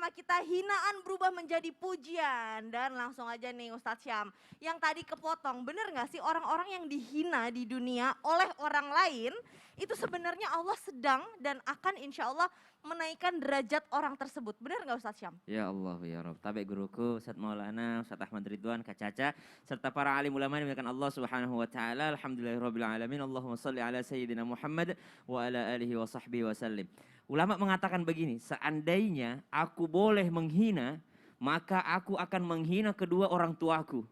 tema kita hinaan berubah menjadi pujian. Dan langsung aja nih Ustadz Syam, yang tadi kepotong, bener gak sih orang-orang yang dihina di dunia oleh orang lain, itu sebenarnya Allah sedang dan akan insya Allah menaikkan derajat orang tersebut. Bener gak Ustadz Syam? Ya Allah ya Rabb. Tabi guruku Ustaz Maulana, Ustaz Ahmad Ridwan, Kak Caca, serta para alim ulama yang dimuliakan Allah Subhanahu wa taala. Alhamdulillahirabbil alamin. Allahumma shalli ala sayyidina Muhammad wa ala alihi wa sahbihi wasallim. Ulama mengatakan begini, seandainya aku boleh menghina, maka aku akan menghina kedua orang tuaku.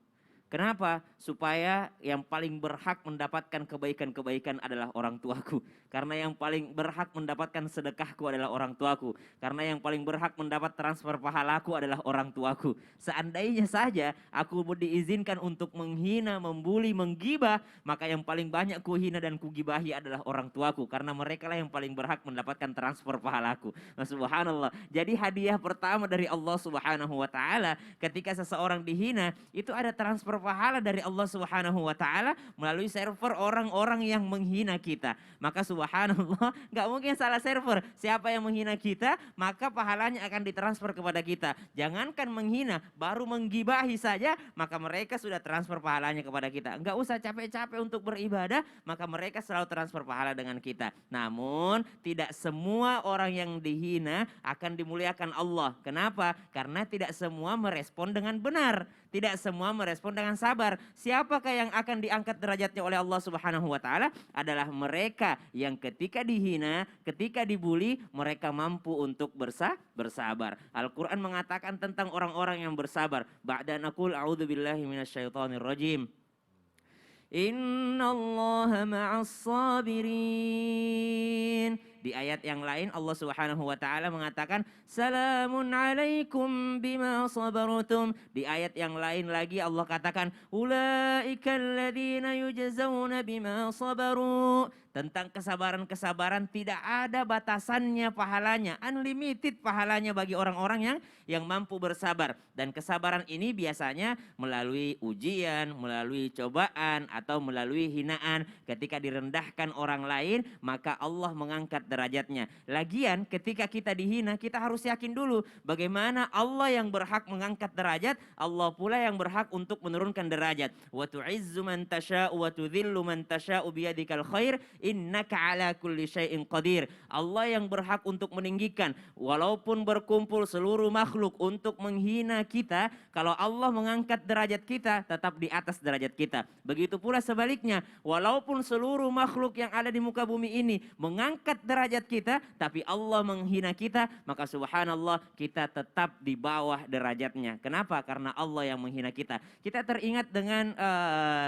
Kenapa? Supaya yang paling berhak mendapatkan kebaikan-kebaikan adalah orang tuaku. Karena yang paling berhak mendapatkan sedekahku adalah orang tuaku. Karena yang paling berhak mendapat transfer pahalaku adalah orang tuaku. Seandainya saja aku diizinkan untuk menghina, membuli, menggibah, maka yang paling banyak kuhina dan kugibahi adalah orang tuaku. Karena mereka lah yang paling berhak mendapatkan transfer pahalaku. Nah, subhanallah. Jadi hadiah pertama dari Allah Subhanahu wa taala ketika seseorang dihina, itu ada transfer pahala dari Allah Subhanahu wa taala melalui server orang-orang yang menghina kita. Maka subhanallah, nggak mungkin salah server. Siapa yang menghina kita, maka pahalanya akan ditransfer kepada kita. Jangankan menghina, baru menggibahi saja, maka mereka sudah transfer pahalanya kepada kita. Nggak usah capek-capek untuk beribadah, maka mereka selalu transfer pahala dengan kita. Namun, tidak semua orang yang dihina akan dimuliakan Allah. Kenapa? Karena tidak semua merespon dengan benar. Tidak semua merespon dengan sabar. Siapakah yang akan diangkat derajatnya oleh Allah Subhanahu wa taala? Adalah mereka yang ketika dihina, ketika dibuli, mereka mampu untuk bersabar. Al-Qur'an mengatakan tentang orang-orang yang bersabar. Ba'da naqul a'udzubillahi minasyaitonir rajim. Innallaha ma'as sabirin. Di ayat yang lain Allah Subhanahu wa taala mengatakan salamun alaikum bima sabartum. Di ayat yang lain lagi Allah katakan ulaikal ladzina yujzauna bima sabaru. Tentang kesabaran-kesabaran tidak ada batasannya pahalanya, unlimited pahalanya bagi orang-orang yang mampu bersabar. Dan kesabaran ini biasanya melalui ujian, melalui cobaan atau melalui hinaan. Ketika direndahkan orang lain, maka Allah mengangkat derajatnya. Lagian ketika kita dihina, kita harus yakin dulu bagaimana Allah yang berhak mengangkat derajat, Allah pula yang berhak untuk menurunkan derajat. Wa tu'izzu man tasya'u wa tudhillu man tasya'u biyadikal khair innaka ala kulli syai'in qadir. Allah yang berhak untuk meninggikan. Walaupun berkumpul seluruh makhluk untuk menghina kita, kalau Allah mengangkat derajat kita, tetap di atas derajat kita. Begitu pula sebaliknya, walaupun seluruh makhluk yang ada di muka bumi ini mengangkat derajat kita, tapi Allah menghina kita, maka subhanallah kita tetap di bawah derajatnya. Kenapa? Karena Allah yang menghina kita. Kita teringat dengan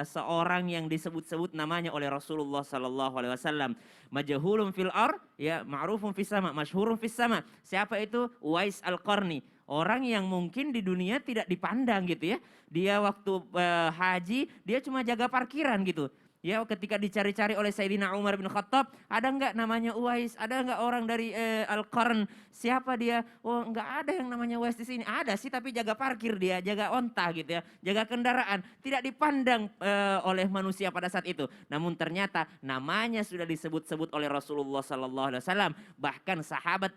seorang yang disebut-sebut namanya oleh Rasulullah sallallahu alaihi wasallam, majhulun fil ar, ya ma'rufun fis sama, masyhurun fis sama. Siapa itu? Uwais Al-Qarni. Orang yang mungkin di dunia tidak dipandang gitu ya. Dia waktu haji, dia cuma jaga parkiran gitu. Ya, ketika dicari-cari oleh Sayyidina Umar bin Khattab, ada enggak namanya Uwais? Ada enggak orang dari Al-Qarn? Siapa dia? Oh, enggak ada yang namanya Uwais di sini. Ada sih, tapi jaga parkir dia, jaga onta gitu ya, jaga kendaraan. Tidak dipandang oleh manusia pada saat itu. Namun ternyata namanya sudah disebut-sebut oleh Rasulullah sallallahu alaihi wasallam. Bahkan sahabat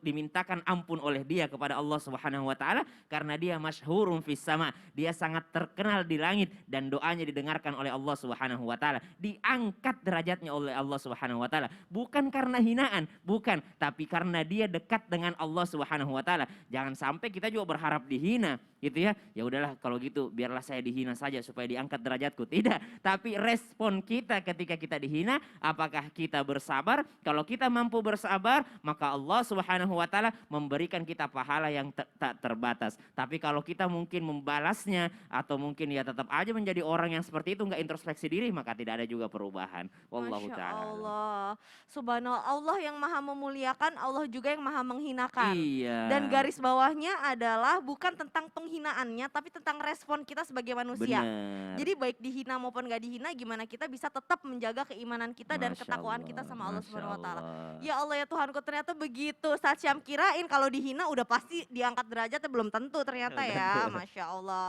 dimintakan ampun oleh dia kepada Allah Subhanahu wa taala karena dia masyhurun fis sama. Dia sangat terkenal di langit dan doanya didengarkan oleh Allah Subhanahu wa taala, diangkat derajatnya oleh Allah Subhanahu wa taala, bukan karena hinaan, bukan, tapi karena dia dekat dengan Allah Subhanahu wa taala. Jangan sampai kita juga berharap dihina gitu ya. Ya udahlah kalau gitu biarlah saya dihina saja supaya diangkat derajatku. Tidak, tapi respon kita ketika kita dihina, apakah kita bersabar? Kalau kita mampu bersabar, maka Allah Subhanahu wa taala memberikan kita pahala yang tak terbatas. Tapi kalau kita mungkin membalasnya atau mungkin ya tetap aja menjadi orang yang seperti itu, nggak introspeksi diri, maka tidak ada juga perubahan. Wallahu Masya ta'ala. Allah, subhanallah, Allah yang maha memuliakan, Allah juga yang maha menghinakan. Iya, Dan garis bawahnya adalah bukan tentang penghinaannya, tapi tentang respon kita sebagai manusia. benar. Jadi baik dihina maupun gak dihina, gimana kita bisa tetap menjaga keimanan kita dan Masya ketakwaan kita Allah, sama Allah Masya Subhanahu Wa Taala. Allah. Ya Allah ya Tuhanku, ternyata begitu. Saat Syam kirain kalau dihina udah pasti diangkat derajatnya, belum tentu ternyata Belum ya, tentu. Masya Allah.